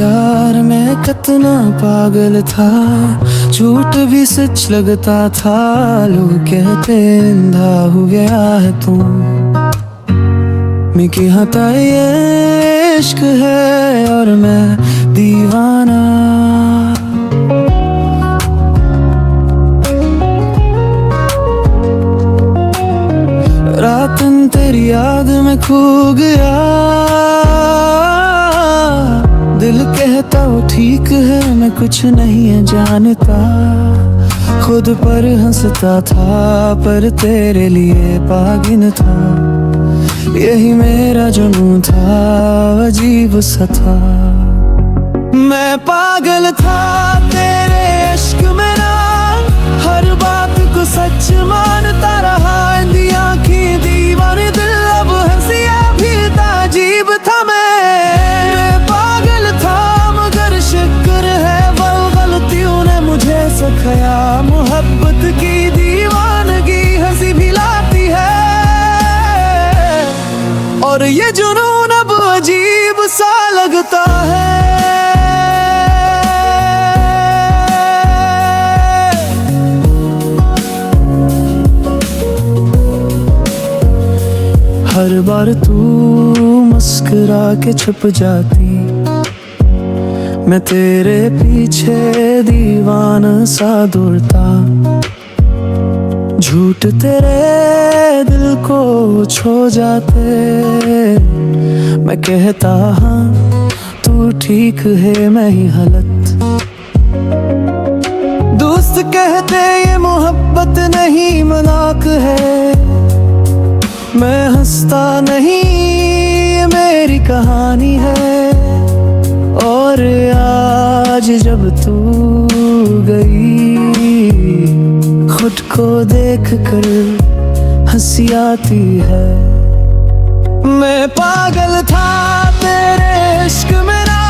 प्यार में कितना पागल था, झूठ भी सच लगता था। लोग कहते अंधा हो गया है तू, मैं कहता ये इश्क है और मैं दीवाना। रातन तेरी याद में खो गया, दिल कहता वो ठीक है, मैं कुछ नहीं है जानता। खुद पर हंसता था पर तेरे लिए पागल था। यही मेरा जुनून था, अजीब सा था। मैं पागल था तेरे इश्क में ना, हर बात को सच मानता रहा। इंधी आँखें दीवाने दिल, अब हंसिया भी ताजीब था। मैं पागल था मगर शुक्र है वो गलतियों ने मुझे सिखाया। मोहब्बत की दीवानगी हंसी भी लाती है, और ये जुनून अब अजीब सा लगता है। हर बार तू मुस्कुरा के छुप जाती, मैं तेरे पीछे दीवाना सा दौड़ता। झूठ तेरे दिल को छो जाते, मैं कहता हाँ तू ठीक है मैं ही गलत। दोस्त कहते ये मोहब्बत नहीं मजाक है, मैं हंसता नहीं ये मेरी कहानी है। और आज जब तू गई, खुद को देख कर हंसी आती है। मैं पागल था तेरे इश्क में ना,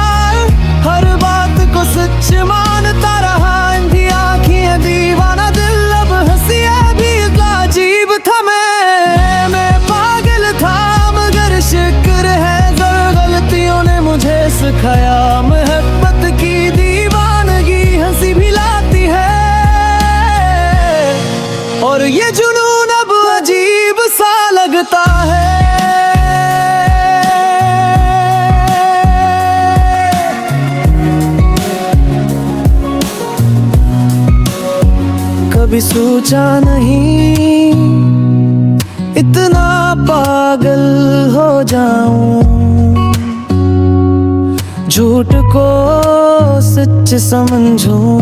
हर बात को सच मानता रहा। इंधी आँखें दीवाना दिल, अब हंसिया भी अजीब था। मैं पागल था मगर शुक्र है गलतियों ने मुझे सिखाया। मोहब्बत की दीवानगी हंसी भी लाती है, और ये जुनून अब अजीब सा लगता है। कभी सोचा नहीं इतना पागल हो जाऊं, झूठ को सच समझूं,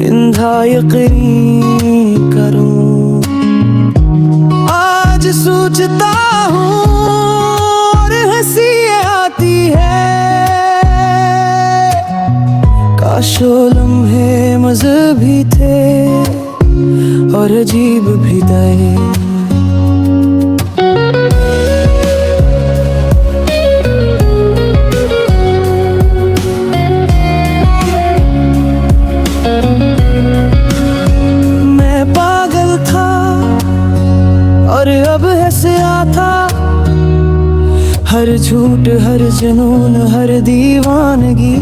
इंधा यकीन करूं। आज सोचता हूँ और हंसी आती है, काश वो लम्हे मज़हबी थे और अजीब भी थे। मैं पागल था और अब हंसा था, हर झूठ हर जुनून हर दीवानगी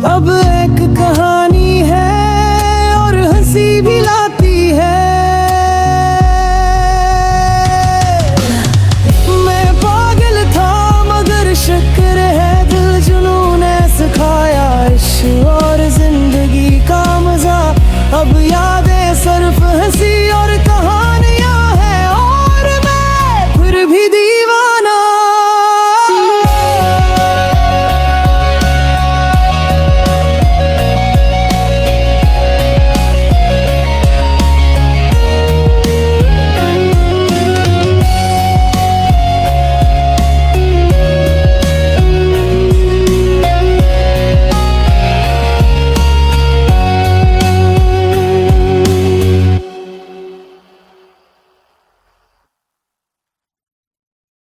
अब एक कहानी